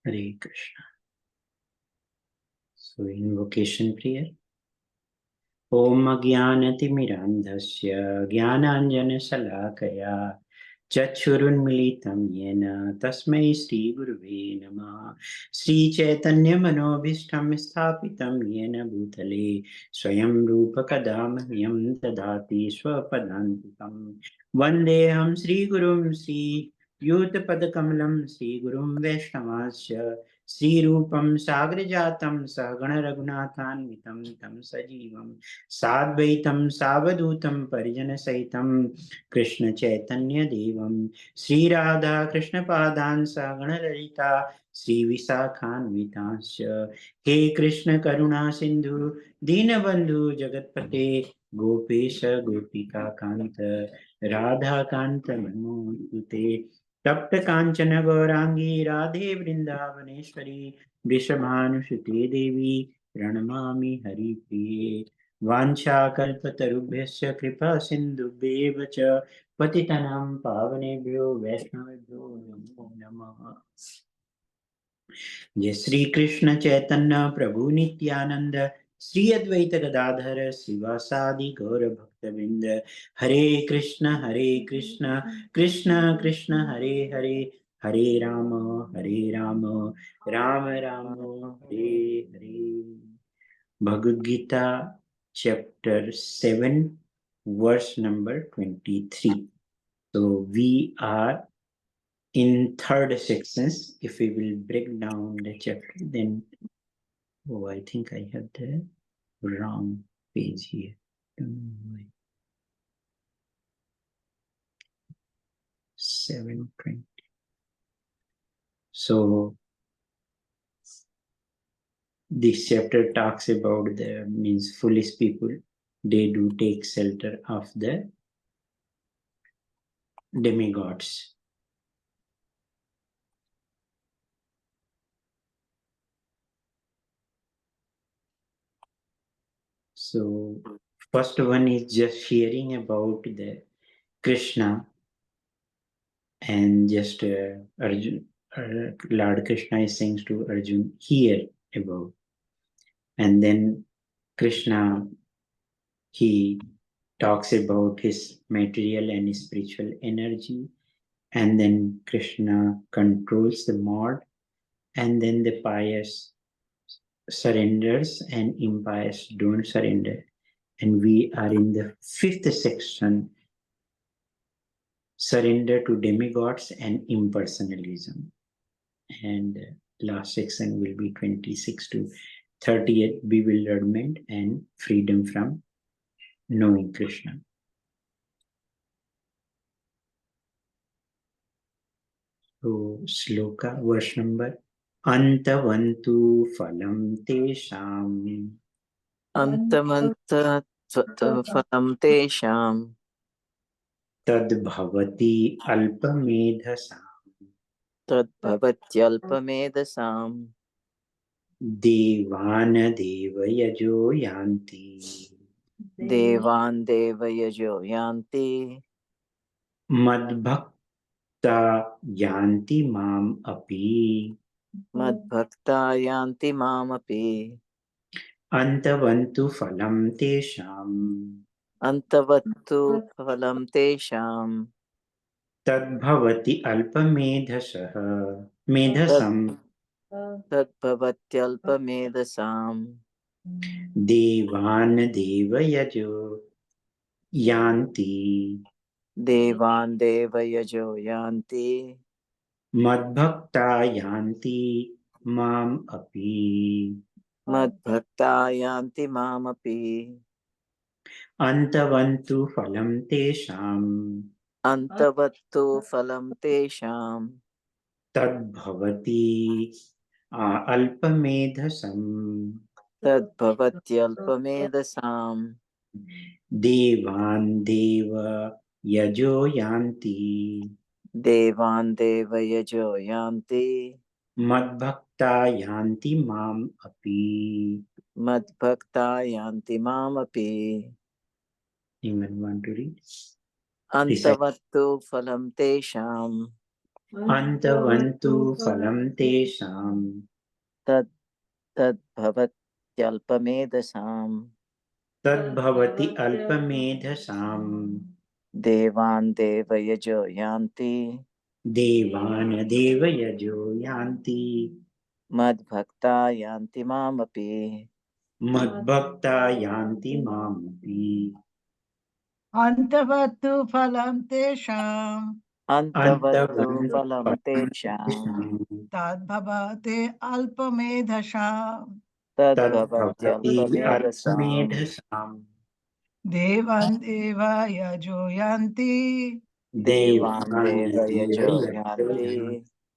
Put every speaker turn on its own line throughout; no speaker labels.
Hare Krishna. So invocation prayer. Om Ajnanatimirandhasya Jnananjana-Salakaya Chakshurunmilitam Yena Tasmai Shri Gurave Namah. Shri Chaitanya Manobhishtam Sthapitam Yena Bhutale Swayam Rupa Kadamahyam Dadati Swapadantikam Vandeham Shri Gurum Shri Yutapadakamalam Shri Gurum Vaishnavasya Shri Rupam Sagrajatam Sagana Raghunathanvitam Tam Sajivam Sadvaitam Savadutam Parijana Saitam Krishna Chaitanya Devam Sri Radha Krishna Padan Sagana Lalita Sri Visakhan Vitasya He Krishna Karuna Sindhu Dinabandhu Jagatpate Gopesha Gopika Kanta Radha Kanta Manmokute Tapta Kanchana Gaurangi Radhe Vrindavaneshwari Vrishabhanusuti Devi Pranamami Hari Priye वाञ्छाकल्पतरुभ्यश्च कृपा सिन्धुभ्येव च पतितनां पावनेभ्यो वैष्णवेभ्यो नमो नमः। जय श्री कृष्ण चैतन्य प्रभु नित्यानंद श्री अद्वैत गदाधर श्रीवासादि गौर भक्तवृंद हरे Krishna Krishna Krishna Hare Hare Hare Ram Ram Ram Hare Hare. Bhagavad Gita chapter 7 verse number 23. So we are in third sections. If we will break down the chapter, then I think I have the wrong page here. 7:20. So this chapter talks about the means foolish people. They do take shelter of the demigods. So first one is just hearing about the Krishna and just Arjun, Lord Krishna is saying to Arjun, hear about. And then Krishna, he talks about his material and spiritual energy. And then Krishna controls the mod. And then the pious surrenders and impious don't surrender. And we are in the fifth section, surrender to demigods and impersonalism. And last section will be 26 to 38, bewilderment and freedom from knowing Krishna. So sloka, verse number Antavantu phalam tesham
Antavantu tesham
Tadbhavati alpamedhasam
Tadbhavatyalpamedasam
Devana devayajo yanti
Devan devayajo yanti
Madbhakta yanti mam api
Madbhakta yanti mamapi
Antavantu phalam tesham
Antavattu phalam tesham
Tadbhavati alpamedhasah medhasam
Tadbhavatyalpamedasam
Devan devayajo yanti
Devan devayajo yanti
Madbhakta yanti mam api
Madbhakta yanti mamapi
Antavantu phalam tesham
Antavattu phalam tesham
Tadbhavati alpamedhasam
Tadbhavatyalpamedasam
Devan deva yajo yanti
Devan devayajo yanti
Madbhakta yanti mam api.
Madbhakta yanti mamapi
Anyone want to read?
Antavattu phalam tesham
Antavantu phalam tesham.
tad tad bhavatyalpamedasam
Tadbhavati alpamedhasam.
devan devayajo yanti
Devan devayajo yanti.
madbhakta yanti mamapi.
Madbhakta yanti mamapi.
Antavattu phalam tesham
Antavattu
Antavantu
phalam
phalam
tesham
tesham.
tadbhavate alpamedhasham
Tadbhavati
tadbhavatyalpamedasam
alpamedhasam.
devan deva yajo yanti
devan
Devan
devayajo
devayajo
yanti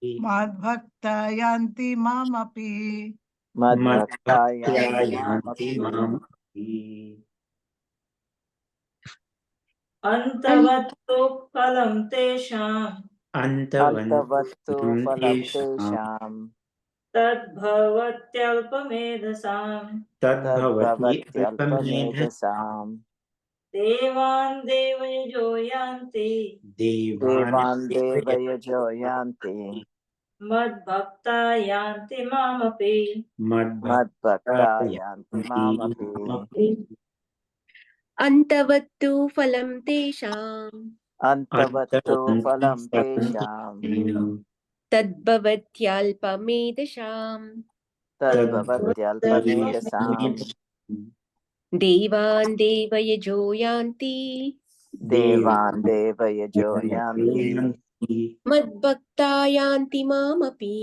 yanti.
madbhakta yanti mamapi.
madbhakta
Madhvaktya
yanti
yanti
mamapi.
mamapi.
अन्तवत्तु फलं तेषाम्
Antavantu
Antavattu
phalam
phalam
tesham.
tesham
तद्भवत्यल्पमेधसाम्
Tadbhavati alpamedhasam.
tadbhavatyalpamedasam
देवान् देवयजो यान्ति
Devan
devan
devayajo
devayajo yanti
मद्भक्ता यान्ति मामपि
madhvakta
madbhakta yanti
yanti
mamapi.
mamapi.
अन्तवत्तु फलं तेषाम्
Antavattu
Antavantu
phalam
phalam
tesham
tesham.
तद्भवत्यल्पमेधसाम्
Tadbhavati
tadbhavatyalpamedasam
alpamedhasam.
देवान् देवयजो यान्ति
devan devayajo yanti
मद्भक्ता यान्ति मामपि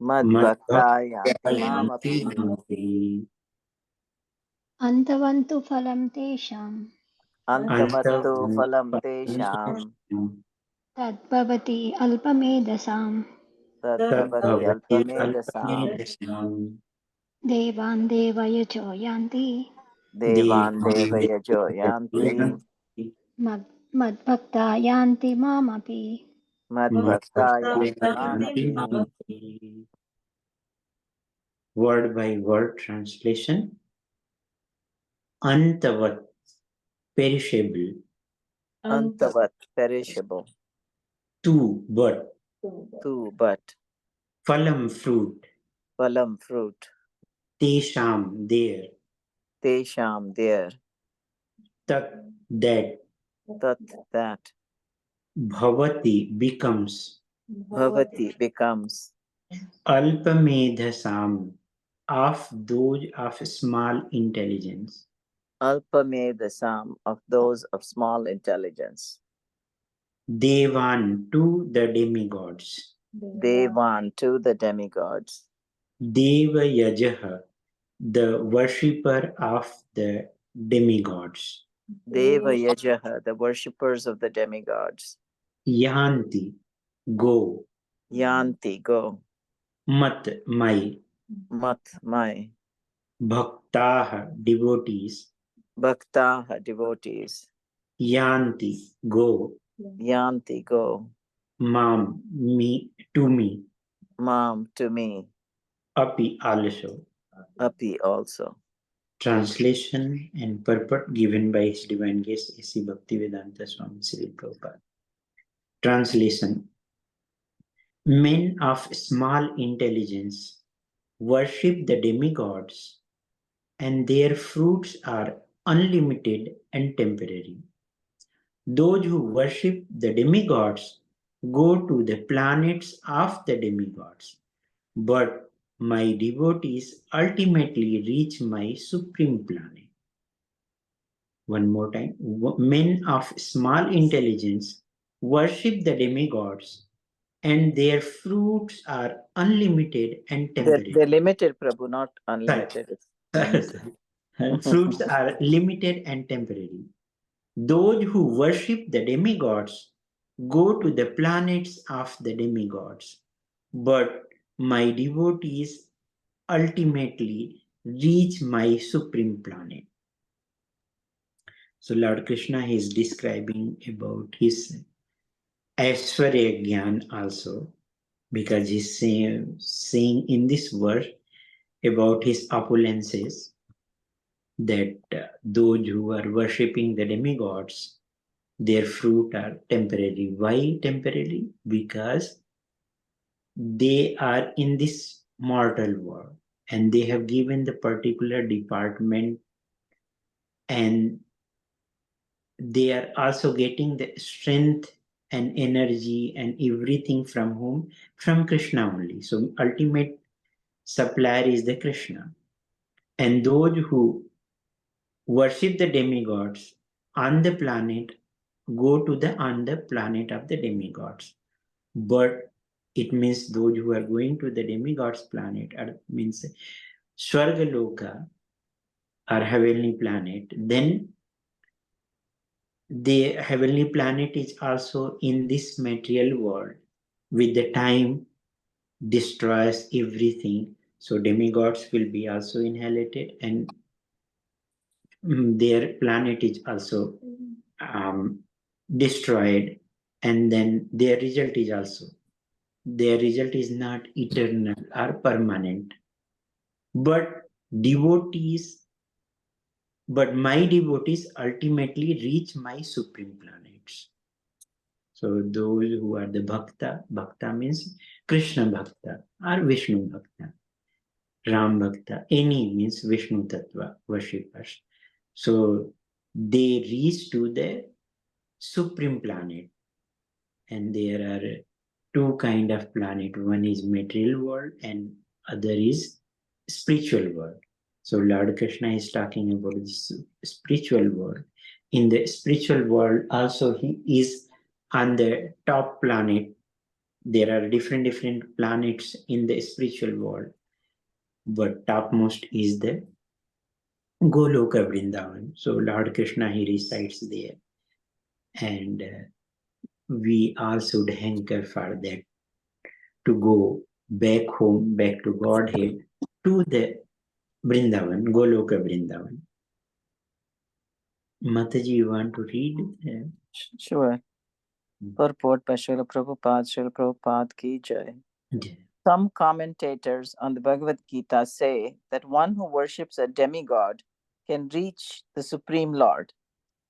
madbhakta yanti
Madhvaktayanti
mamapi.
mamapi.
अन्तवन्तु फलं तेषां
Antavattu phalam tesham
तद्भवति अल्पमेधसां
Tadbhavati
tadbhavatyalpamedasam
alpamedhasam.
देवान् देवयजो यान्ति
devan
Devan
devayajo yanti
devayajanti.
मद्भक्ता यान्ति मामपि
madbhakta
मद्भक्ता
yanti
यान्ति
mamapi.
मामपि
Word by word translation. Antavat, perishable.
Antavat, perishable.
Tu, but.
Tu, but.
Phalam, fruit.
Phalam, fruit.
Tesham, there.
Tesham, there.
Tat, that.
Tat, that.
Bhavati, becomes.
Bhavati, becomes.
Alpamedhasam, of those of small intelligence.
Alpamedasam, of those of small intelligence.
Devan, to the demigods.
Devan, to the demigods.
Deva Yajaha, the worshipper of the demigods.
Deva Yajaha, the worshippers of the demigods.
Yanti, go.
Yanti, go.
Mat, my.
Mat, my.
Bhaktaha, devotees.
Bhaktaha, devotees.
Yanti, go.
Yanti, go.
Mam, me, to me.
Mam, to me.
Api, also.
Api, also.
Translation and purport given by His Divine Guest A.C. Bhaktivedanta Swami Srila Prabhupada. Translation. Men of small intelligence worship the demigods, and their fruits are unlimited and temporary. Those who worship the demigods go to the planets of the demigods, but my devotees ultimately reach my supreme planet. One more time. Men of small intelligence worship the demigods, and their fruits are unlimited and temporary.
They're limited, Prabhu, not
Sorry.
unlimited. It's limited.
Fruits are limited and temporary. Those who worship the demigods go to the planets of the demigods, but my devotees ultimately reach my supreme planet. So Lord Krishna is describing about his Aishwarya Gyan also, because he's saying in this verse about his opulences, that those who are worshipping the demigods, their fruit are temporary. Why temporary? Because they are in this mortal world, and they have given the particular department, and they are also getting the strength and energy and everything from whom? From Krishna only. So ultimate supplier is the Krishna. And those who worship the demigods on the planet go to the on the planet of the demigods. But it means those who are going to the demigods planet means Swargaloka or heavenly planet, then the heavenly planet is also in this material world. With the time destroys everything, so demigods will be also inherited, and their planet is also destroyed, and then their result is not eternal or permanent. But my devotees ultimately reach my supreme planets. So those who are the bhakta means Krishna bhakta or Vishnu bhakta, Ram bhakta, any means Vishnu tattva worshippers. So they reach to the supreme planet, and there are two kind of planet. One is material world and other is spiritual world. So Lord Krishna is talking about this spiritual world. In the spiritual world also he is on the top planet. There are different planets in the spiritual world, but topmost is the Goloka Vrindavan. So Lord Krishna, he resides there, and we all should hanker for that, to go back home, back to Godhead, to the Vrindavan, Goloka Vrindavan. Mataji, you want to read?
Sure. Purport by Srila Prabhupada ki jai.
Yeah.
Some commentators on the Bhagavad-Gita say that one who worships a demigod can reach the Supreme Lord.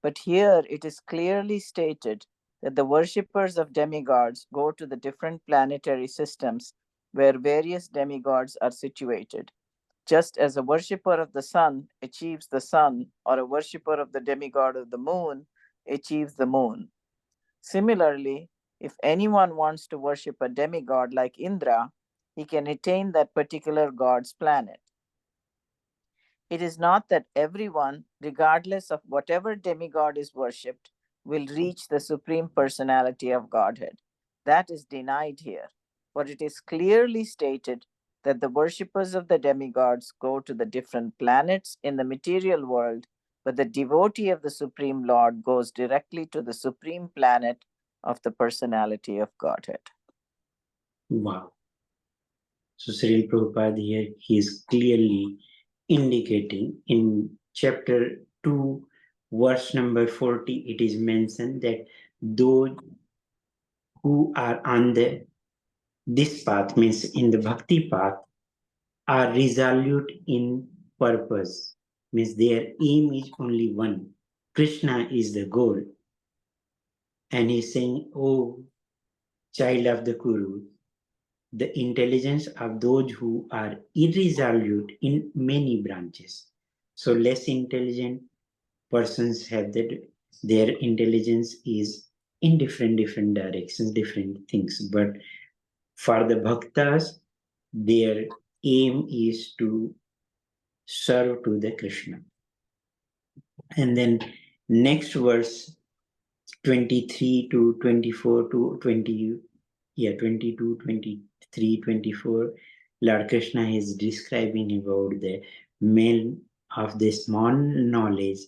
But here it is clearly stated that the worshippers of demigods go to the different planetary systems where various demigods are situated. Just as a worshipper of the sun achieves the sun, or a worshipper of the demigod of the moon achieves the moon. Similarly, if anyone wants to worship a demigod like Indra, he can attain that particular god's planet. It is not that everyone, regardless of whatever demigod is worshipped, will reach the Supreme Personality of Godhead. That is denied here, for it is clearly stated that the worshippers of the demigods go to the different planets in the material world, but the devotee of the Supreme Lord goes directly to the Supreme Planet of the Personality of Godhead.
Wow. So Srila Prabhupada here, he is clearly indicating in chapter 2, verse number 40, it is mentioned that those who are on this path, means in the bhakti path, are resolute in purpose, means their aim is only one. Krishna is the goal. And he's saying, oh, child of the Kuru, the intelligence of those who are irresolute in many branches. So less intelligent persons have that their intelligence is in different directions, different things. But for the bhaktas, their aim is to serve to the Krishna. And then next verse 23 to 24 to 20, 22, 23, 24, Lord Krishna is describing about the men of the small knowledge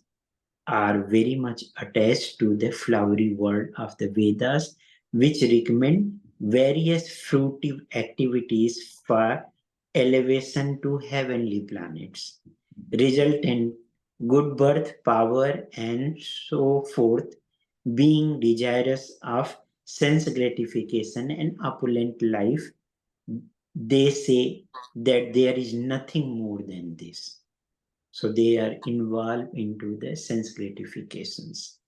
are very much attached to the flowery world of the Vedas, which recommend various fruitive activities for elevation to heavenly planets, result in good birth, power, and so forth, being desirous of sense gratification and opulent life. They say that there is nothing more than this. So they are involved into the sense gratifications.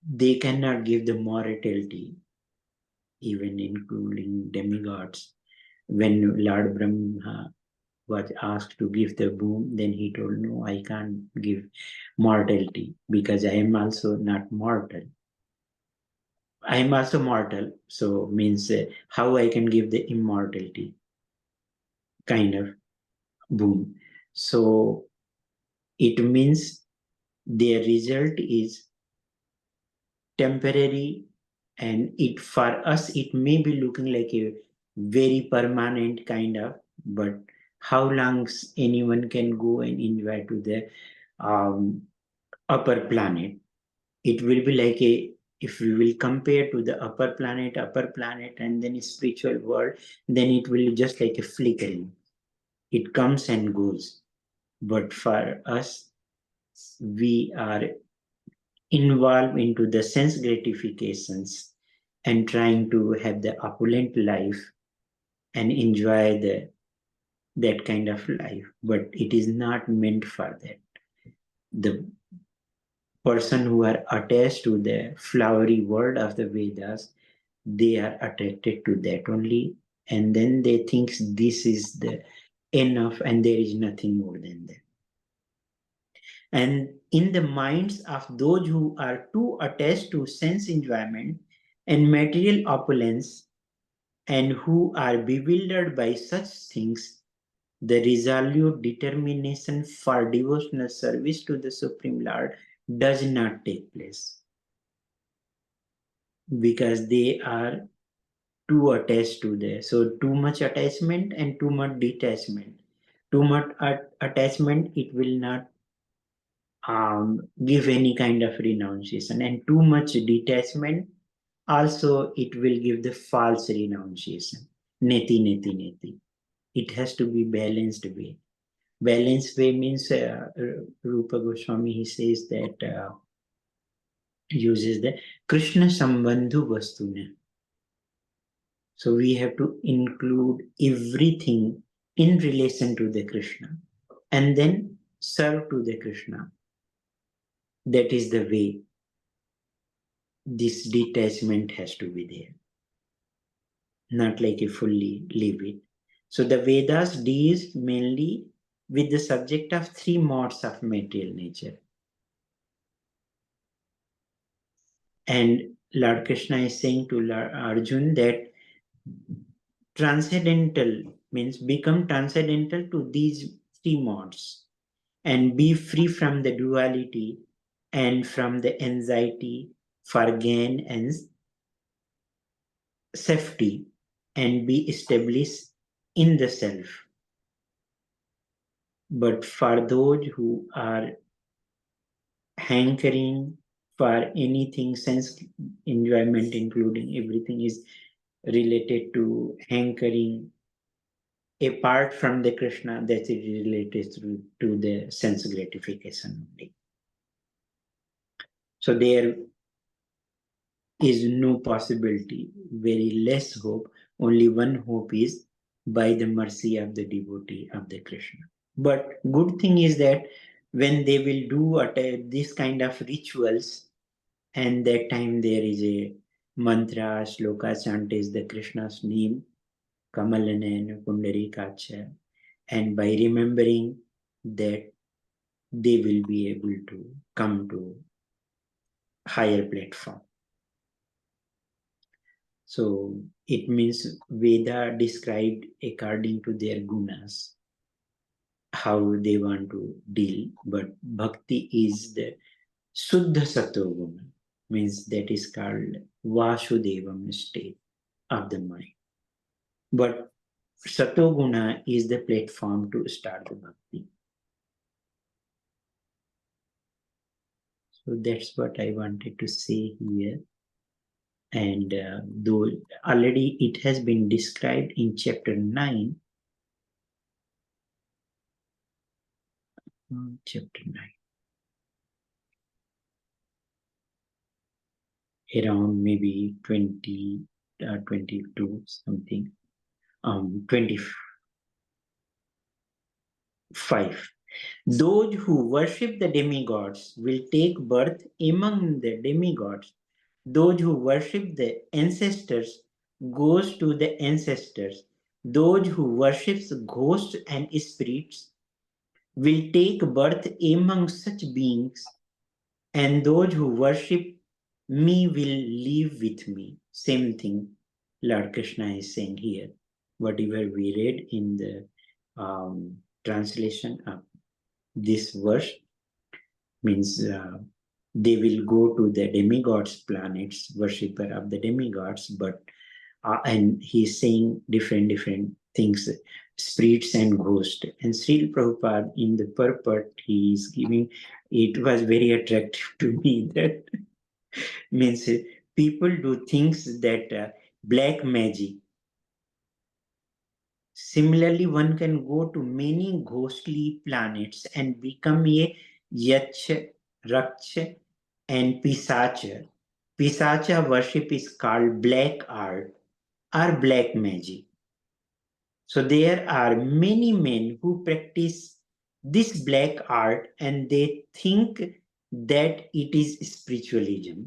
They cannot give the mortality. even including demigods. When Lord Brahma was asked to give the boon, then he told, no, I can't give mortality because I am also not mortal. I am also mortal, so means how I can give the immortality kind of boon. So it means their result is temporary, and it for us it may be looking like a very permanent kind of, but how long anyone can go and enjoy to the upper planet? It will be like a, if we will compare to the upper planet and then a spiritual world, then it will just like a flickering. It comes and goes. But for us, we are involved into the sense gratifications and trying to have the opulent life and enjoy that kind of life, but it is not meant for that. The person who are attached to the flowery word of the Vedas, they are attracted to that only, and then they think this is the enough and there is nothing more than that. And in the minds of those who are too attached to sense enjoyment and material opulence, and who are bewildered by such things, the resolute determination for devotional service to the Supreme Lord does not take place, because they are too attached to there. So too much attachment and too much detachment. Too much attachment, it will not give any kind of renunciation, and too much detachment also it will give the false renunciation. Neti, neti, neti. It has to be balanced way. Balanced way means Rupa Goswami, he says that uses the Krishna Sambandhu Vastuna. So we have to include everything in relation to the Krishna and then serve to the Krishna. That is the way this detachment has to be there. Not like a fully leave it. So the Vedas deals mainly with the subject of three modes of material nature. And Lord Krishna is saying to Lord Arjun that transcendental means become transcendental to these three modes and be free from the duality and from the anxiety for gain and safety, and be established in the self. But for those who are hankering for anything, sense enjoyment, including everything is related to hankering apart from the Krishna, that is related to the sense gratification only. So there is no possibility, very less hope. Only one hope is by the mercy of the devotee of the Krishna. But good thing is that when they will do this kind of rituals, and that time there is a mantra, shloka chanted the Krishna's name, Kamalanayana Pundarikacha, and by remembering that, they will be able to come to higher platform. So it means Veda described according to their gunas how they want to deal, but bhakti is the Suddha Satoguna, means that is called Vasudevam state of the mind. But Satoguna is the platform to start the bhakti. So that's what I wanted to say here. And though already it has been described in chapter 9, chapter 9, around maybe 20, 22 something, 25. Those who worship the demigods will take birth among the demigods. Those who worship the ancestors goes to the ancestors. Those who worships ghosts and spirits will take birth among such beings, and those who worship me will live with me. Same thing Lord Krishna is saying here. Whatever we read in the translation of this verse means they will go to the demigods planets, worshipper of the demigods, but and he's saying different things, spirits and ghosts. And Srila Prabhupada in the purport he is giving, it was very attractive to me that means people do things that black magic. Similarly, one can go to many ghostly planets and become a Yach, Raksh, and Pisacha. Pisacha worship is called black art or black magic. So there are many men who practice this black art and they think that it is spiritualism.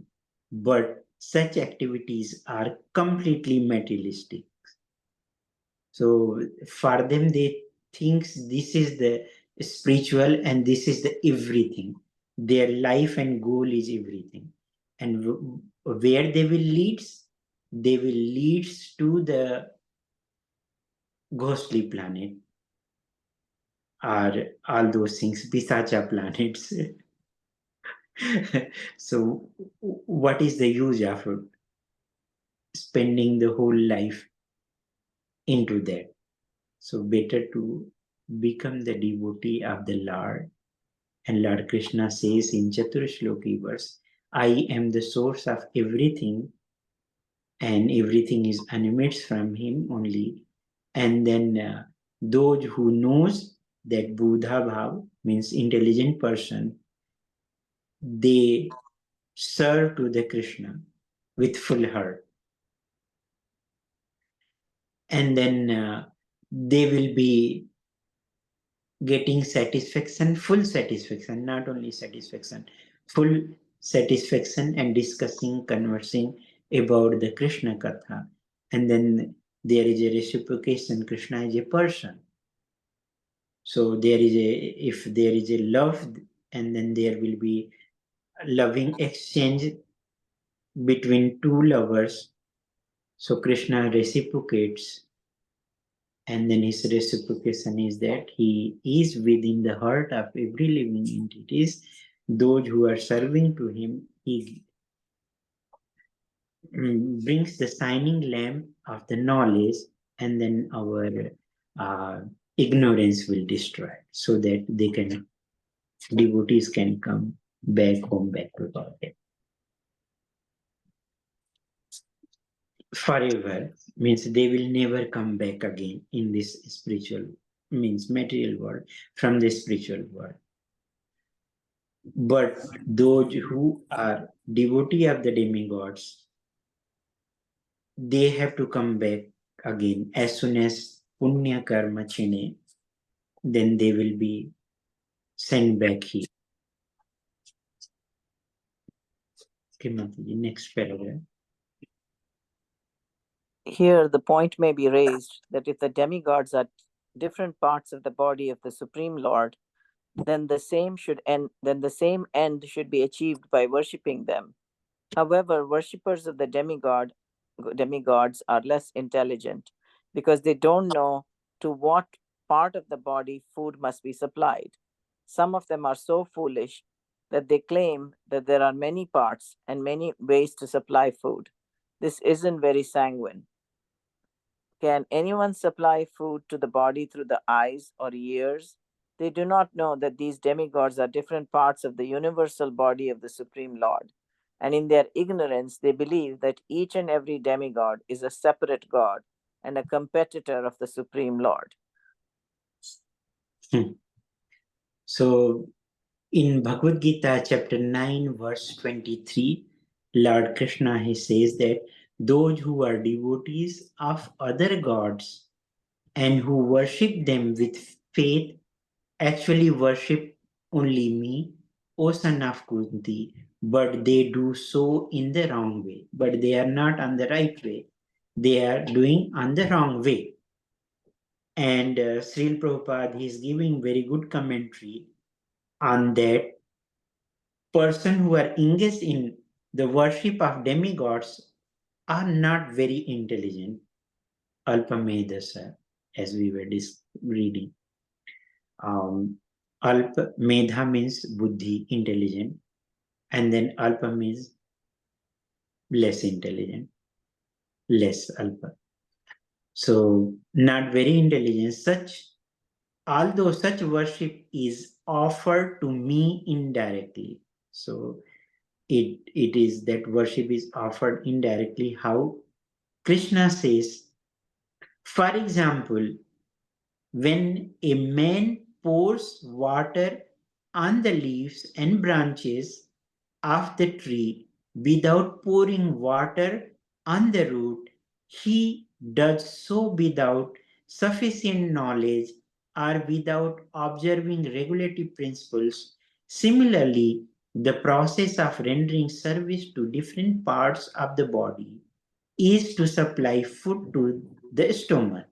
But such activities are completely materialistic. So for them, they think this is the spiritual and this is the everything. Their life and goal is everything. And where they will lead to the ghostly planet or all those things, Pisacha planets. So what is the use of spending the whole life into that? So better to become the devotee of the Lord. And Lord Krishna says in Chaturshloki verse, I am the source of everything and everything is emanates from him only. And then those who knows that Buddha Bhav means intelligent person, they serve to the Krishna with full heart. And then they will be getting satisfaction, full satisfaction, not only satisfaction, full satisfaction and discussing, conversing about the Krishna Katha. And then there is a reciprocation, Krishna is a person. So if there is a love, and then there will be a loving exchange between two lovers. So Krishna reciprocates, and then his reciprocation is that he is within the heart of every living entities. Those who are serving to him, he brings the shining lamp of the knowledge, and then our ignorance will destroy, so that devotees can come back home, back to God forever. Means they will never come back again in this spiritual, means material world, from the spiritual world. But those who are devotee of the demigods, they have to come back again as soon as punya karma chine, then they will be sent back here. Okay, Mataji, next paragraph.
Here, the point may be raised that if the demigods are different parts of the body of the Supreme Lord, then the same end should be achieved by worshipping them. However, worshippers of the demigods are less intelligent because they don't know to what part of the body food must be supplied. Some of them are so foolish that they claim that there are many parts and many ways to supply food. This isn't very sanguine. Can anyone supply food to the body through the eyes or ears? They do not know that these demigods are different parts of the universal body of the Supreme Lord. And in their ignorance, they believe that each and every demigod is a separate god and a competitor of the Supreme Lord.
So, in Bhagavad-Gita, chapter 9, verse 23, Lord Krishna, he says that those who are devotees of other gods and who worship them with faith actually worship only me, O son of Kunti, but they do so in the wrong way, but they are not on the right way. they are doing on the wrong way. And Srila Prabhupada is giving very good commentary on that. Person who are engaged in the worship of demigods are not very intelligent. Alpamedasa, as we were reading. Alpa Medha means buddhi, intelligent, and then Alpa means less intelligent, less Alpa. So not very intelligent. Although such worship is offered to me indirectly. So it is that worship is offered indirectly. How Krishna says, for example, when a man pours water on the leaves and branches of the tree without pouring water on the root, he does so without sufficient knowledge or without observing regulative principles. Similarly, the process of rendering service to different parts of the body is to supply food to the stomach.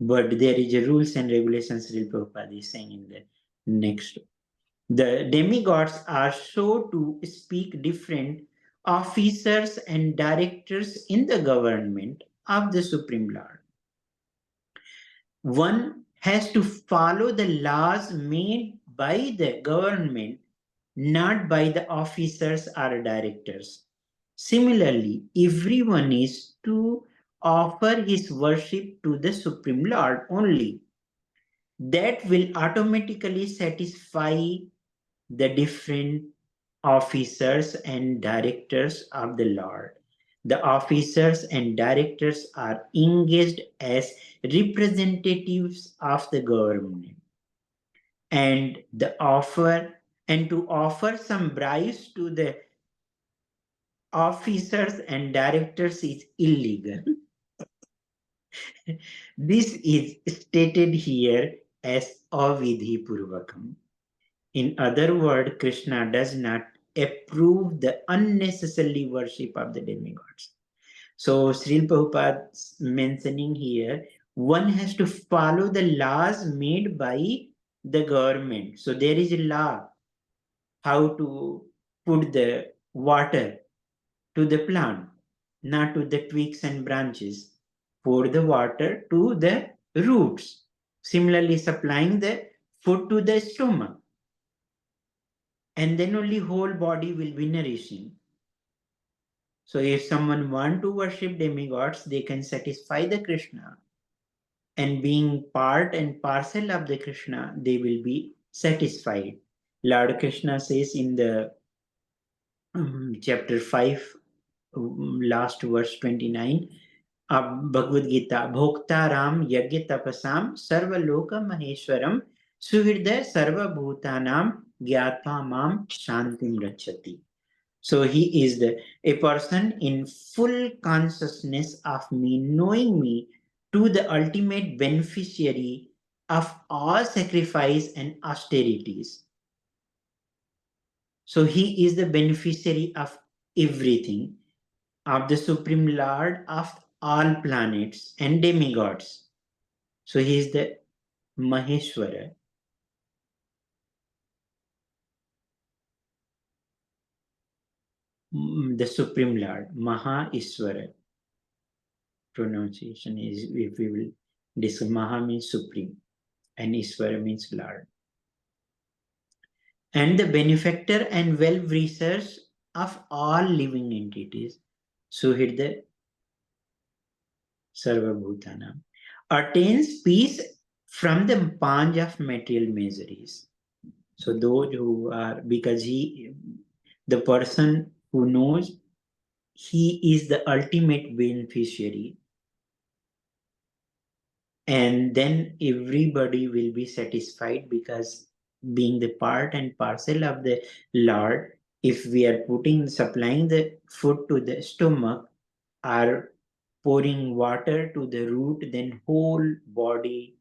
But there is a rules and regulations Srila Prabhupada is saying in the next. The demigods are so to speak different officers and directors in the government of the Supreme Lord. One has to follow the laws made by the government, not by the officers or directors. Similarly, everyone is to offer his worship to the Supreme Lord only. That will automatically satisfy the different officers and directors of the Lord. The officers and directors are engaged as representatives of the government. And to offer some bribes to the officers and directors is illegal. This is stated here as avidhi purvakam. In other words, Krishna does not approve the unnecessary worship of the demigods. So Srila Prabhupada is mentioning here, one has to follow the laws made by the government. So there is a law how to put the water to the plant, not to the twigs and branches. Pour the water to the roots. Similarly, supplying the food to the stomach. And then only whole body will be nourishing. So if someone want to worship demigods, they can satisfy the Krishna. And being part and parcel of the Krishna, they will be satisfied. Lord Krishna says in the chapter 5, last verse 29, of Bhagavad-Gita, Bhokta Ram Yagya Tapasam Sarva Loka Maheshwaram Suhridaya Sarva Bhutanam Gyatva Mam Shantim Rachati. So he is a person in full consciousness of me, knowing me to the ultimate beneficiary of all sacrifice and austerities. So he is the beneficiary of everything, of the Supreme Lord of all planets and demigods. So he is the Maheshwara. The Supreme Lord, Maha Iswara. Pronunciation is, if we will discuss, Maha means supreme and Iswara means Lord. And the benefactor and well-wishers of all living entities. Suhirda Sarva Bhutanam. Attains peace from the panj of material miseries. So those who are, because the person who knows he is the ultimate beneficiary, and then everybody will be satisfied, because being the part and parcel of the Lord, if we are supplying the food to the stomach or pouring water to the root, then whole body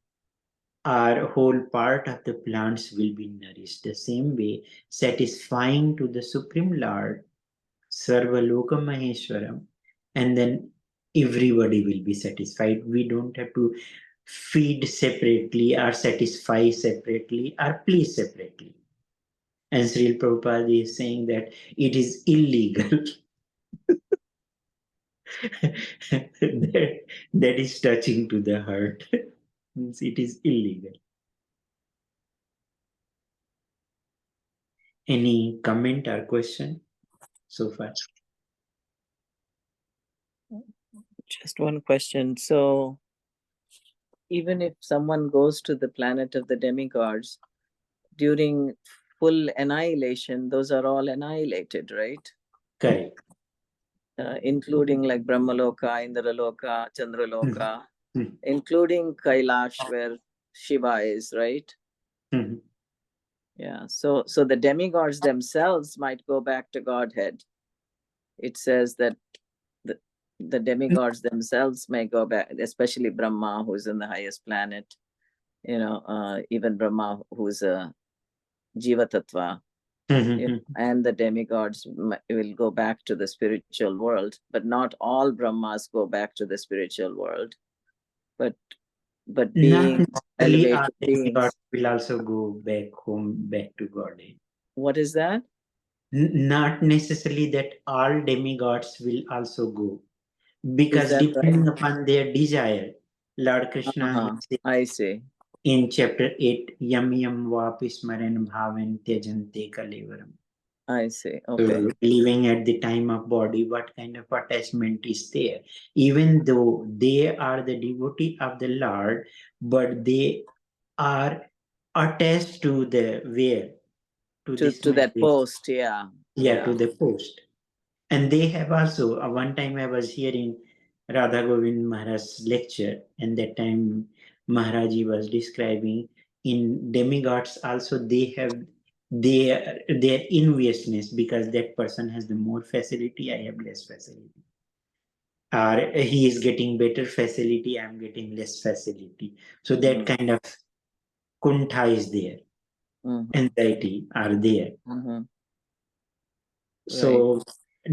or whole part of the plants will be nourished. The same way, satisfying to the Supreme Lord, Sarva Loka Maheshwaram, and then everybody will be satisfied. We don't have to feed separately or satisfy separately or please separately. And Srila Prabhupada is saying that it is illegal. that is touching to the heart. Means it is illegal. Any comment or question so far?
Just one question. So, even if someone goes to the planet of the demigods during full annihilation, those are all annihilated, right?
Correct.
Including like Brahmaloka, Indraloka, Chandraloka,
Mhm.
including Kailash, where Shiva is, right?
Mhm.
Yeah. So the demigods themselves might go back to Godhead. It says that the demigods themselves may go back, especially Brahma, who's in the highest planet. Even Brahma, who's a Jiva Tattva,
Mhm.
and the demigods will go back to the spiritual world, but not all Brahmas go back to the spiritual world. But
Not
being
necessarily all
elevated beings.
demigods will also go back home, back to God.
What is that?
Not necessarily that all demigods will also go, because
that
depending
right?
upon their desire, Lord Krishna
Uh-huh.
says
I see.
in chapter 8, Yam Yam Vapi Smaran Bhavan Tyajante Kalevaram.
I see. Okay.
So living at the time of body, what kind of attachment is there? Even though they are the devotee of the Lord, but they are attached to the where? To this
To that
material.
post, yeah.
Yeah, to the post. And they have also, one time I was hearing Radha Govind Maharaj's lecture, and that time Maharaji was describing in demigods also they have their enviousness, because that person has the more facility, I have less facility. Or he is getting better facility, I'm getting less facility. So that kind of kuntha is there, anxiety are there. So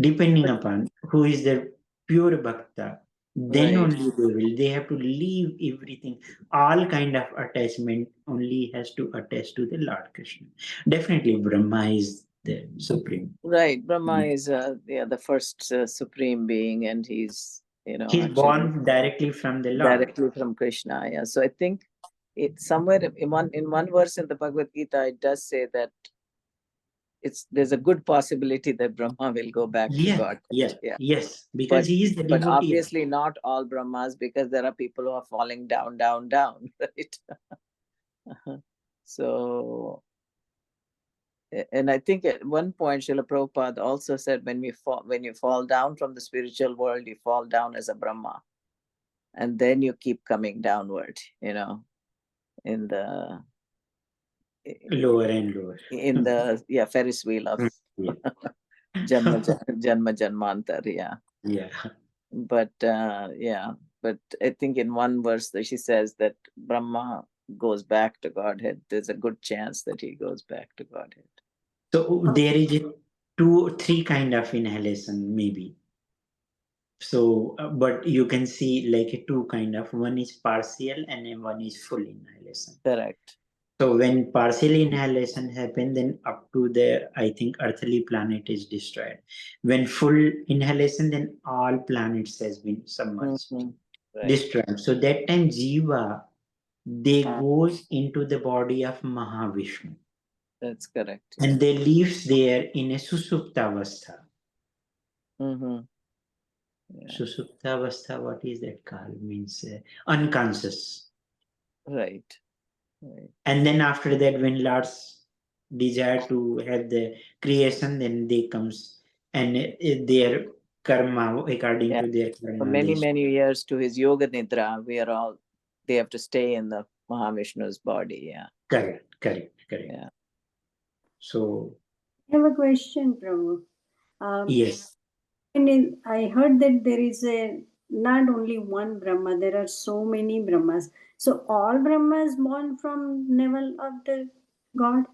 depending upon who is the pure bhakta, then
Right.
only they have to leave everything. All kind of attachment only has to attach to the Lord Krishna. Definitely Brahma is the supreme.
Right. Brahma is the first supreme being, and he's
He's
actually
born directly from the Lord.
directly from Krishna. Yeah. So I think it somewhere in one verse in the Bhagavad Gita, it does say that there's a good possibility that Brahma will go back to God.
Yes, because he is the
But
devotee.
obviously not all Brahmas, because there are people who are falling down, right? So, and I think at one point Srila Prabhupada also said, when you fall down from the spiritual world, you fall down as a Brahma, and then you keep coming downward, in the
Lower and lower.
in the Ferris wheel of Janma Janmantar,
Yeah.
But but I think in one verse that she says that Brahma goes back to Godhead. There's a good chance that he goes back to Godhead.
So there is a 3 kind of inhalation maybe. So, but you can see like a 2 kind of, one is partial and then one is full inhalation.
Correct.
So when partial inhalation happen, then up to the, I think, earthly planet is destroyed. When full inhalation, then all planets has been submerged,
Right.
destroyed. So that time Jiva, they goes into the body of Mahavishnu.
That's correct.
And they lives there in a susuptavastha. Susuptavastha, what is that called? Means unconscious.
Right.
And then after that, when Lord's desire to have the creation, then they comes and their karma, according to their karma.
For many years to his yoga nidra, they have to stay in the Mahavishnu's body. Yeah.
Correct.
Yeah.
So
I have a question, Prabhu.
yes.
And I heard that there is not only one Brahma, there are so many Brahmas. So all Brahmas born from navel of the God?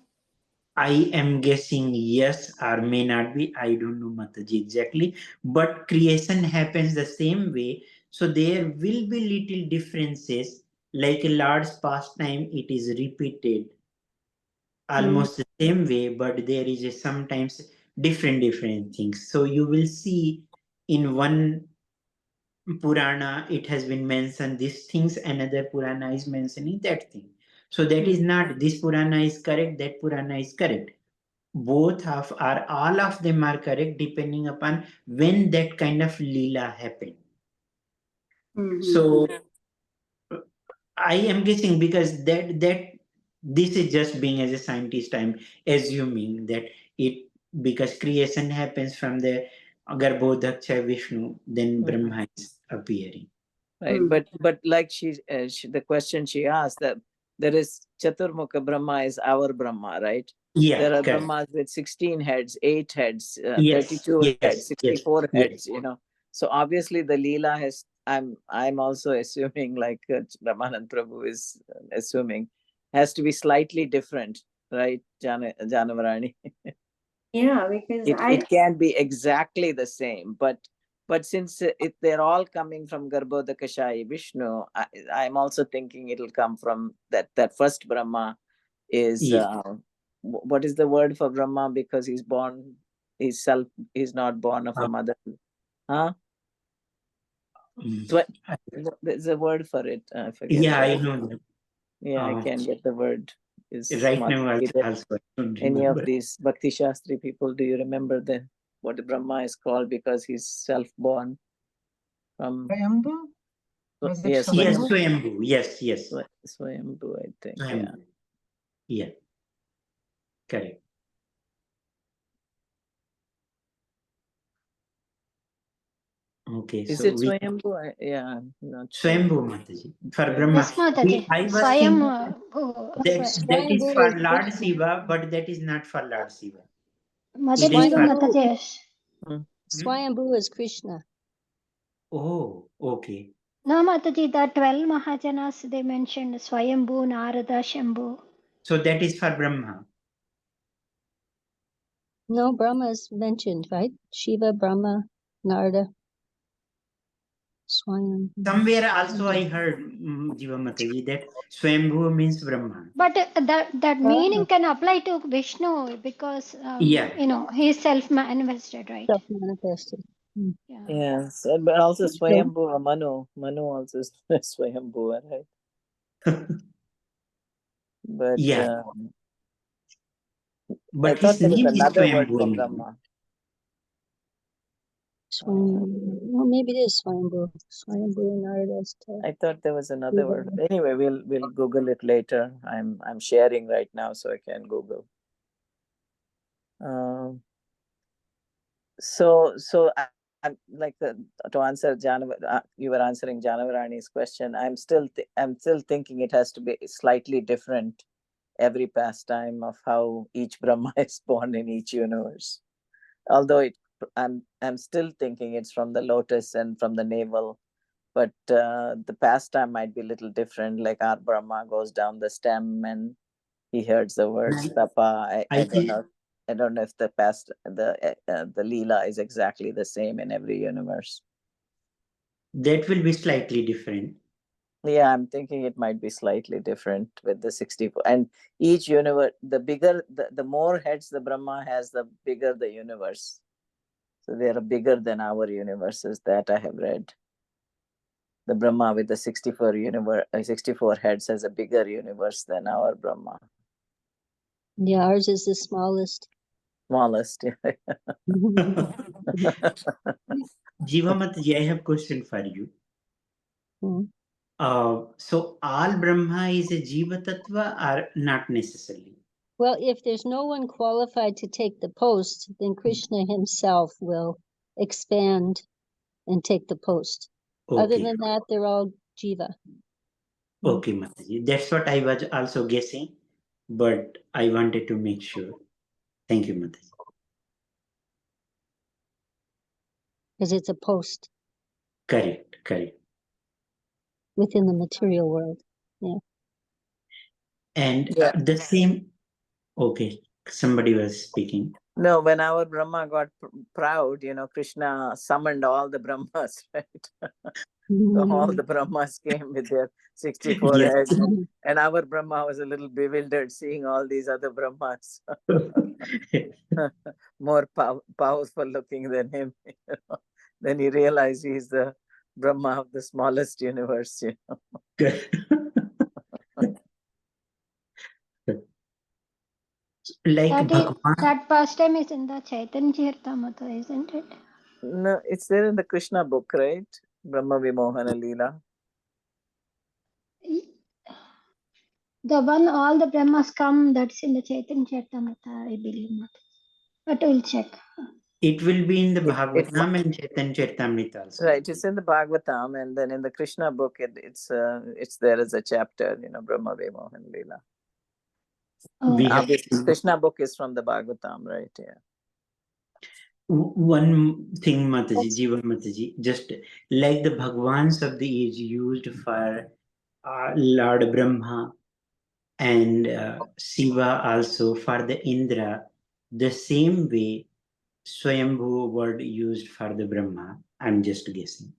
I am guessing yes, or may not be. I don't know Mataji exactly. But creation happens the same way. So there will be little differences, like a large pastime, it is repeated almost the same way, but there is a sometimes different things. So you will see in one Purana it has been mentioned these things, another Purana is mentioning that thing. So that is not this Purana is correct, that Purana is correct. Both of are all of them are correct depending upon when that kind of Leela happened. So I am guessing because that this is just being as a scientist, I'm assuming that it because creation happens from the Garbhodaksha Vishnu, then Brahma is appearing.
Right, but like the question she asked, that there is Chaturmukha Brahma is our Brahma, right?
Yeah,
There are
correct.
Brahmas with 16 heads, 8 heads,
Yes,
32
yes,
heads, 64
yes,
heads, you know. So obviously the Leela has, I'm also assuming, like Ramanand Prabhu is assuming, has to be slightly different, right, Janavarani?
Yeah, because
It can be exactly the same, but since they're all coming from Garbhodakashayi Vishnu, I'm also thinking it'll come from that first Brahma is
yeah.
what is the word for Brahma, because he's not born of a mother, huh?
Mm.
There's a word for it. I forget.
Yeah, I know that.
Yeah, I can't get the word. Is
Right now also I don't
any of
remember.
these Bhakti Shastri people, do you remember what the Brahma is called, because he's self-born from
Swayambhu? Was it
yes,
Yes,
Swayambhu?
Swayambhu. Yes.
Swayambhu, I think.
Swayambhu. Yeah, correct. Okay,
Is
so
it
we
Swayambhu? Yeah, I'm not sure.
Swayambhu Mataji. For
Yeah.
Brahma.
Yes, Mataji.
I was
Swayam.
thinking that is for Lord Shiva, but that is not for Lord Shiva.
Mataji,
for-
Mataji.
Swayambhu is Krishna.
Oh, okay.
No, Mataji, the 12 Mahajanas, they mentioned Swayambhu, Narada, Shambhu.
So that is for Brahma.
No, Brahma is mentioned, right? Shiva, Brahma, Narada, Swayambhu.
Somewhere also I heard, Jiva Mataji, that Swayambhu means Brahma.
But that meaning can apply to Vishnu because,
Yeah.
he is self-manifested, right?
Self-manifested.
Yeah.
Yes, but also Swayambhu, Manu also is Swayambhu, right? But
Yeah.
I
But
thought
his
there was
name is
another word
Swayambhu
for
only.
Brahma.
Swayambhu. Well, maybe it is Swayambhu. Swayambhu, Narada.
I thought there was another word. Anyway, we'll Google it later. I'm sharing right now, so I can Google. So I'm like to answer you were answering Janavarani's question. I'm still thinking it has to be slightly different every pastime of how each Brahma is born in each universe. Although I'm still thinking it's from the lotus and from the navel, but the pastime might be a little different. Like our Brahma goes down the stem and he hears the words tapa. I don't know. I don't know if the Leela is exactly the same in every universe.
That will be slightly different.
Yeah, I'm thinking it might be slightly different with the 64. And each universe, the more heads the Brahma has, the bigger the universe. So they are bigger than our universes that I have read. The Brahma with the 64 heads has a bigger universe than our Brahma.
Yeah, ours is the smallest.
Smallest.
Jiva Mataji, I have a question for you. So all Brahma is a Jiva Tattva or not necessarily?
Well, if there's no one qualified to take the post, then Krishna himself will expand and take the post.
Okay.
Other than that, they're all Jiva.
Okay, Mataji. That's what I was also guessing, but I wanted to make sure. Thank you, Mataji.
Because it's a post.
Correct.
Within the material world. Yeah.
And the same, okay, somebody was speaking.
No, when our Brahma got proud, Krishna summoned all the Brahmas, right? So all the Brahmas came with their 64
Yes.
heads, and our Brahma was a little bewildered seeing all these other Brahmas, more powerful looking than him. Then he realized he's the Brahma of the smallest universe.
Like Bhagwan.
That pastime is in the Chaitanya Charitamrita, isn't it?
No, it's there in the Krishna book, right? Brahma Vimohana Leela.
The one all the Brahmas come, that's in the Chaitanya Charitamrita, I believe not. But we'll check.
It will be in the
It
Bhagavatam and Chaitanya Charitamrita also.
Right, it's in the Bhagavatam, and then in the Krishna book, it's there as a chapter, Brahma Vimohan Leela.
We have
Krishna book is from the Bhagavatam, right? Yeah.
One thing, Mataji, Jiva Mataji, just like the Bhagwan Sabdi is used for Lord Brahma and Shiva also for the Indra, the same way Swayambhu word used for the Brahma. I'm just guessing.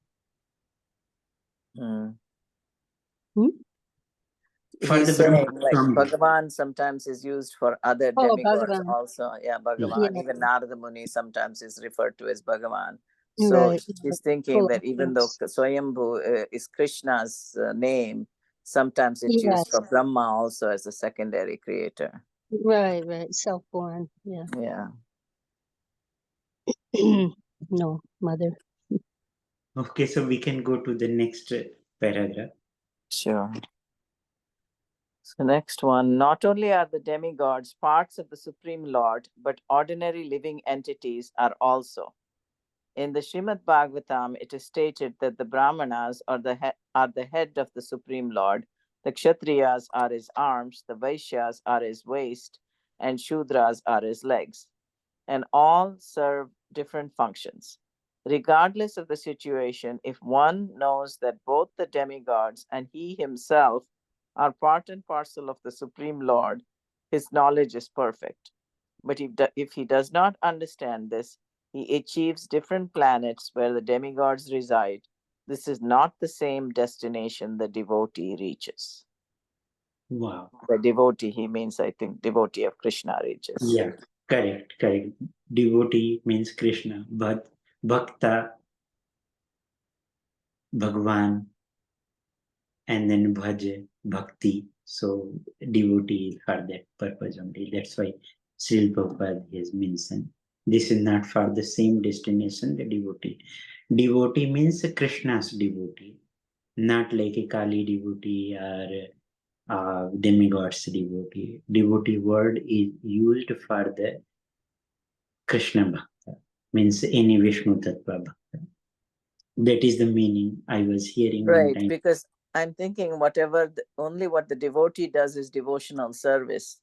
For
He's
the Brahma,
saying like Bhagavan sometimes is used for other demigods
Bhagavan.
also. Yeah, Bhagavan.
Yeah.
Even Narada Muni sometimes is referred to as Bhagavan. So
Right.
he's thinking that even though Swayambhu is Krishna's name, sometimes it's used for Brahma also as a secondary creator.
Right, self-born. Yeah.
Yeah.
No, mother.
Okay, so we can go to the next paragraph.
Sure. So next one, not only are the demigods parts of the Supreme Lord, but ordinary living entities are also. In the Srimad Bhagavatam, it is stated that the Brahmanas are the head of the Supreme Lord, the Kshatriyas are his arms, the Vaishyas are his waist, and Shudras are his legs, and all serve different functions. Regardless of the situation, if one knows that both the demigods and he himself are part and parcel of the Supreme Lord, his knowledge is perfect. But if he does not understand this, he achieves different planets where the demigods reside. This is not the same destination the devotee reaches.
Wow.
The devotee, he means, I think, devotee of Krishna reaches.
Yeah, correct. Devotee means Krishna, but Bhakta, Bhagwan, and then Bhaj, Bhakti. So devotee for that purpose only. That's why Srila Prabhupada has mentioned. This is not for the same destination, the devotee. Devotee means Krishna's devotee, not like a Kali devotee or demigod's devotee. Devotee word is used for the Krishna Bhakta, means any Vishnu Tattva Bhakta. That is the meaning I was hearing one time.
Because I'm thinking only what the devotee does is devotional service.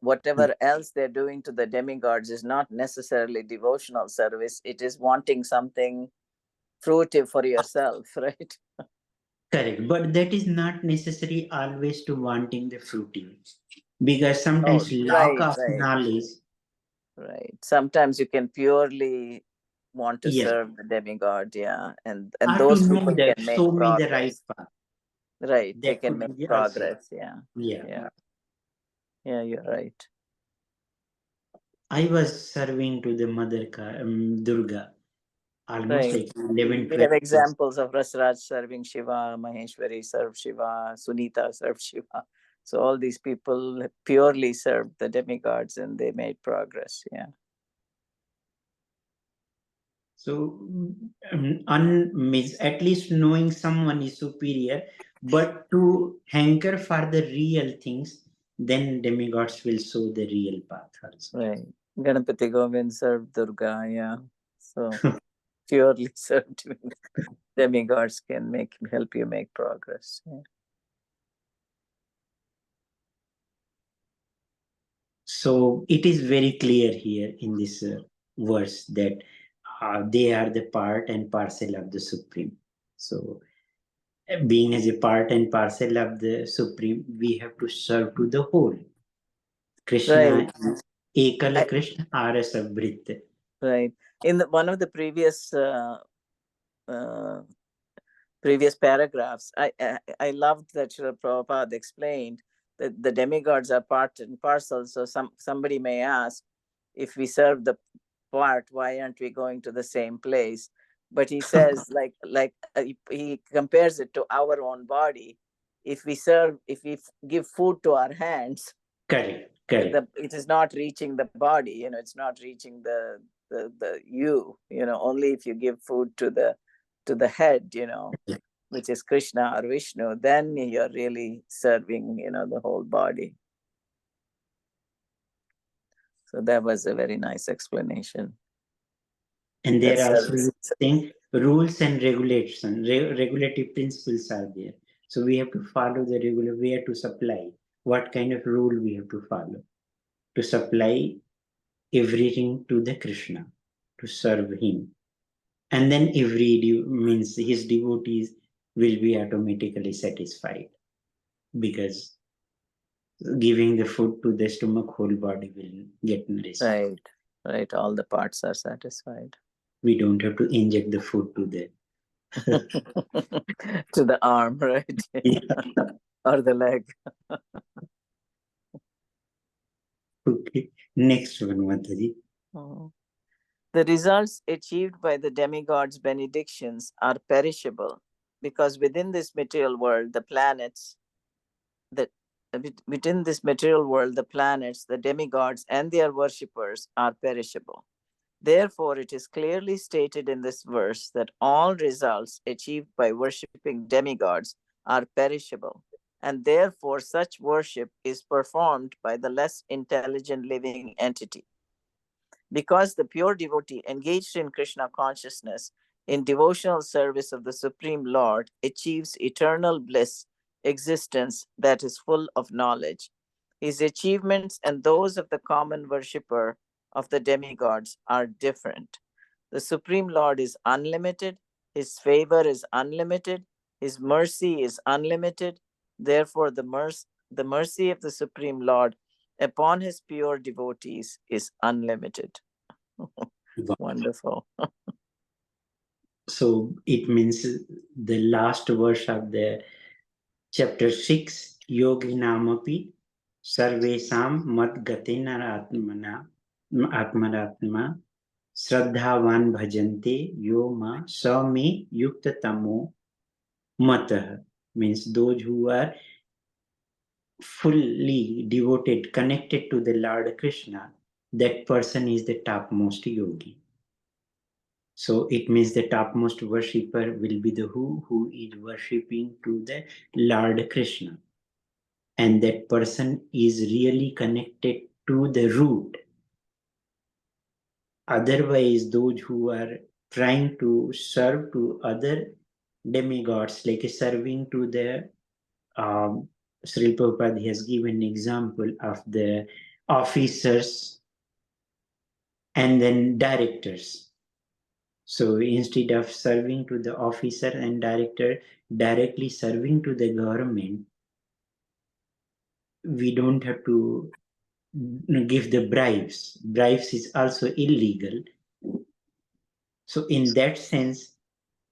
Whatever else they're doing to the demigods is not necessarily devotional service. It is wanting something fruitive for yourself, right?
Correct, but that is not necessary always to wanting the fruiting, because sometimes lack of knowledge.
Right. Sometimes you can purely want to
Yes.
serve the demigod, yeah, and
Or
those
to know
people
that
can make
show me
progress.
the right path.
Right,
That
they can
could
make
be
progress.
also.
Yeah, you're right.
I was serving to the Mother Durga almost like 11, 12
We have examples of Rasraj serving Shiva, Maheshwari served Shiva, Sunita served Shiva. So all these people purely served the demigods and they made progress. Yeah.
So at least knowing someone is superior, but to hanker for the real things, then demigods will show the real path also.
Right. Ganapati Govind served Durga, yeah. So purely served demigods can help you make progress. Yeah.
So it is very clear here in this verse that they are the part and parcel of the Supreme. So being as a part and parcel of the Supreme, we have to serve to the whole. Krishna is Ekala Krishna Arasa Vritta.
Right. In one of the previous previous paragraphs, I loved that Srila Prabhupada explained that the demigods are part and parcel. So somebody may ask, if we serve the part, why aren't we going to the same place? But he says, he compares it to our own body. If we give food to our hands,
Correct.
it is not reaching the body. It's not reaching the you. Only if you give food to the head, which is Krishna or Vishnu, then you're really serving, the whole body. So that was a very nice explanation.
And there are also rules and regulations, regulative principles are there. So we have to follow the regular, where to supply, what kind of rule we have to follow to supply everything to the Krishna, to serve him. And then means his devotees will be automatically satisfied, because giving the food to the stomach, whole body will get nourished.
Right. All the parts are satisfied.
We don't have to inject the food to the
to the arm, right? Or the leg.
Okay. Next one, Mataji.
The results achieved by the demigods' benedictions are perishable, because within this material world, the planets, the demigods and their worshippers are perishable. Therefore, it is clearly stated in this verse that all results achieved by worshipping demigods are perishable, and therefore such worship is performed by the less intelligent living entity. Because the pure devotee engaged in Krishna consciousness in devotional service of the Supreme Lord achieves eternal bliss, existence that is full of knowledge. His achievements and those of the common worshipper of the demigods are different. The Supreme Lord is unlimited, his favor is unlimited, his mercy is unlimited. Therefore, the mercy of the Supreme Lord upon his pure devotees is unlimited. Wonderful.
So it means the last verse of the chapter 6, Yogi Namapi Sarvesam Mat Gatina Atmanatma Shraddhavan Bhajante Yoma Sami Yuktatamo Matah, means those who are fully devoted, connected to the Lord Krishna, that person is the topmost yogi. So it means the topmost worshipper will be the who is worshipping to the Lord Krishna. And that person is really connected to the root. Otherwise, those who are trying to serve to other demigods, like serving to the Srila Prabhupada has given an example of the officers and then directors. So instead of serving to the officer and director, directly serving to the government, we don't have to give the bribes. Bribes is also illegal. So in that sense,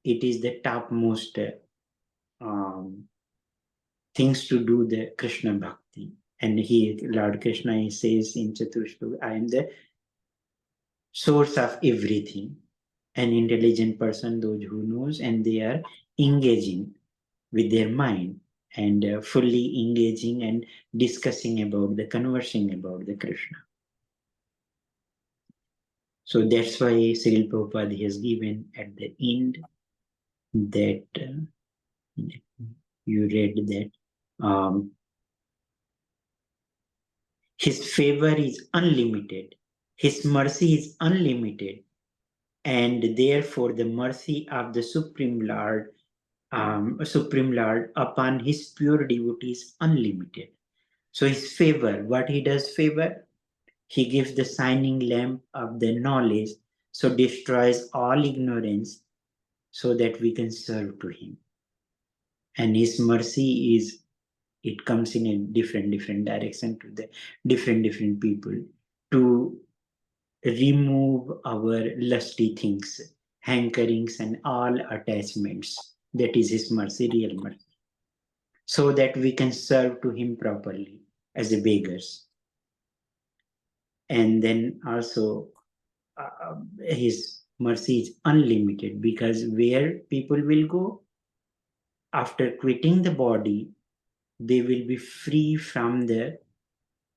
it is the topmost things to do the Krishna Bhakti. And Lord Krishna says in Chaturshloka, I am the source of everything. An intelligent person, those who knows, and they are engaging with their mind and fully engaging and discussing about conversing about the Krishna. So that's why Srila Prabhupada has given at the end that you read that his favor is unlimited, his mercy is unlimited, and therefore the mercy of the Supreme Lord upon his pure devotees unlimited. So his favor, what he does favor, he gives the shining lamp of the knowledge, so destroys all ignorance, so that we can serve to him. And his mercy is, it comes in a different direction to the different people. to remove our lusty things, hankerings, and all attachments. That is His mercy, real mercy, so that we can serve to Him properly as a beggars. And then also, His mercy is unlimited, because where people will go after quitting the body, they will be free from the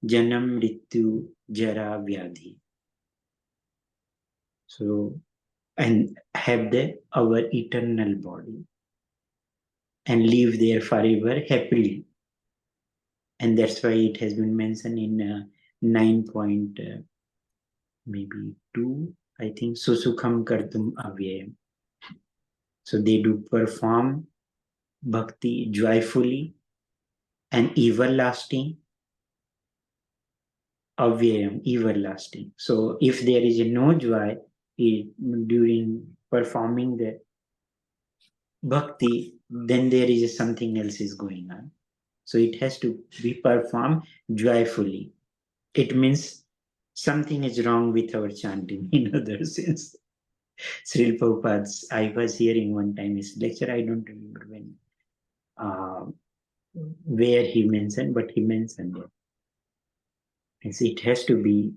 Janam, Mrityu, Jara, Vyadhi. So, and have our eternal body and live there forever happily. And that's why it has been mentioned in 9.2, I think, Susukham Kartum Avyayam. So they do perform bhakti joyfully and everlasting, avyayam, everlasting. So if there is no joy during performing the bhakti, then there is something else is going on. So it has to be performed joyfully. It means something is wrong with our chanting, in other sense. Srila Prabhupada's, I was hearing one time his lecture, I don't remember when, where he mentioned, but he mentioned it. It has to be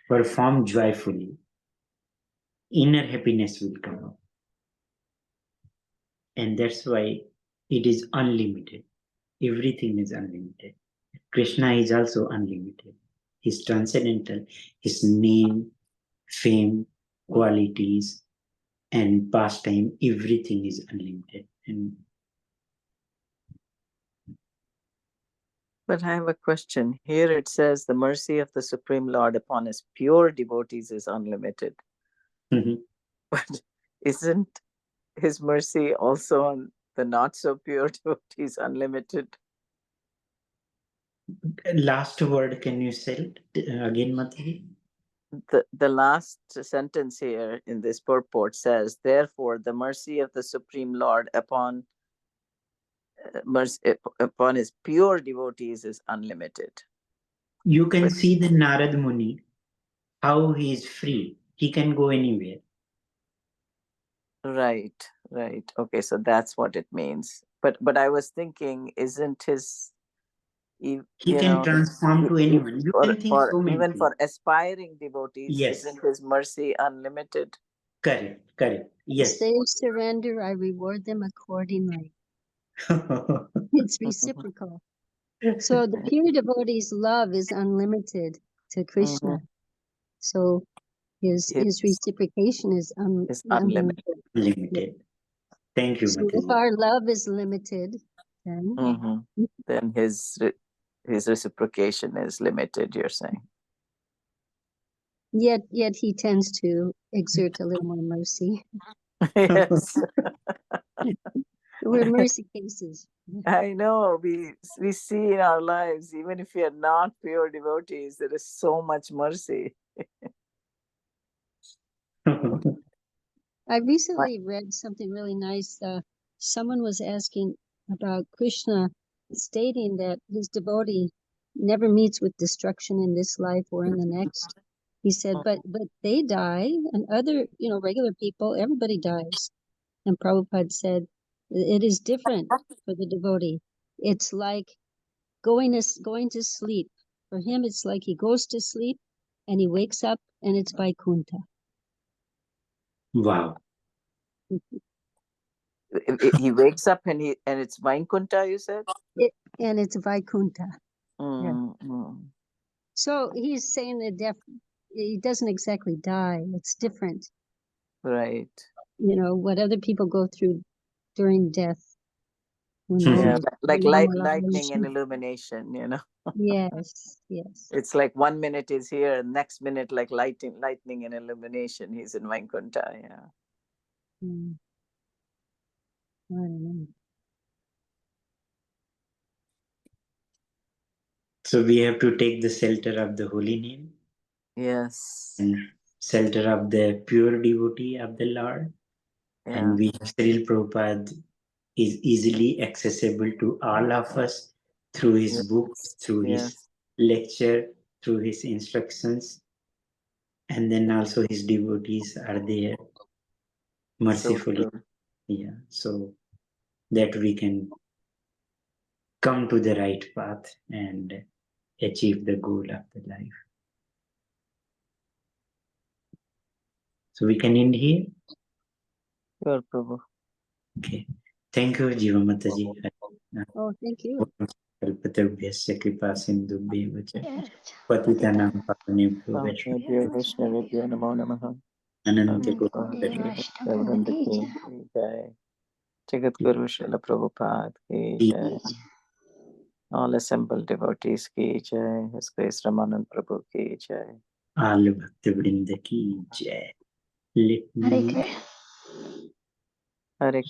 performed joyfully. Inner happiness will come up. And that's why it is unlimited. Everything is unlimited. Krishna is also unlimited. He's transcendental. His name, fame, qualities, and pastime, everything is unlimited.
But I have a question. Here it says the mercy of the Supreme Lord upon His pure devotees is unlimited.
Mhm.
But isn't His mercy also on the not so pure devotees unlimited?
Last word, can you say it again, Mataji?
The last sentence here in this purport says, therefore, the mercy of the Supreme Lord upon His pure devotees is unlimited.
You can
But-
see the Narad Muni, how he is free. He can go anywhere.
Right. Okay, so that's what it means. But I was thinking, isn't his
He can transform to anyone. You can think so many
even
things.
for aspiring devotees,
Yes.
isn't His mercy unlimited?
Correct. Yes.
As they surrender, I reward them accordingly. It's reciprocal. So the pure devotee's love is unlimited to Krishna. So his reciprocation is
Is
unlimited.
Limited. Thank you,
So if
Mataji.
our love is limited, then
Then his reciprocation is limited, you're saying.
yet he tends to exert a little more mercy.
Yes.
We're mercy cases.
I know, we see in our lives, even if we are not pure devotees, there is so much mercy.
I recently read something really nice. Someone was asking about Krishna, stating that his devotee never meets with destruction in this life or in the next. He said, but they die, and other, regular people, everybody dies. And Prabhupada said, it is different for the devotee. It's like going to sleep. For him, it's like he goes to sleep and he wakes up and it's Vaikuntha.
Wow.
He wakes up and it's Vaikuntha, you said?
And it's Vaikuntha.
Mm-hmm.
So he's saying that he doesn't exactly die. It's different.
Right.
What other people go through during death.
Yeah, like lightning and illumination,
Yes.
It's like 1 minute is here, and next minute like lightning and illumination. He's in Vaikuntha, yeah.
I don't know.
So we have to take the shelter of the holy name.
Yes.
And shelter of the pure devotee of the Lord.
Yeah.
And we have Srila Prabhupada is easily accessible to all of us through his books, through his lecture, through his instructions, and then also his devotees are there mercifully. Yeah, so that we can come to the right path and achieve the goal of the life. So we can end here.
Sure, Prabhu.
Okay. Thank you, Jiva Mataji.
Oh, thank you.
कल्पतरुभ्यस्य कृपा सिन्धुभ्येव च पतितानां पावनेभ्यो वैष्णवेभ्यो
वैष्णवेभ्यो नमो नमः।
अनन्त
वृंद की जय। जगत गुरु श्रील प्रभुपाद की जय। All assembled devotees की जय। His Grace Ramananda Prabhu की जय।
आल भक्त वृंद की जय। Let
Hare
me
Krishna.
Hare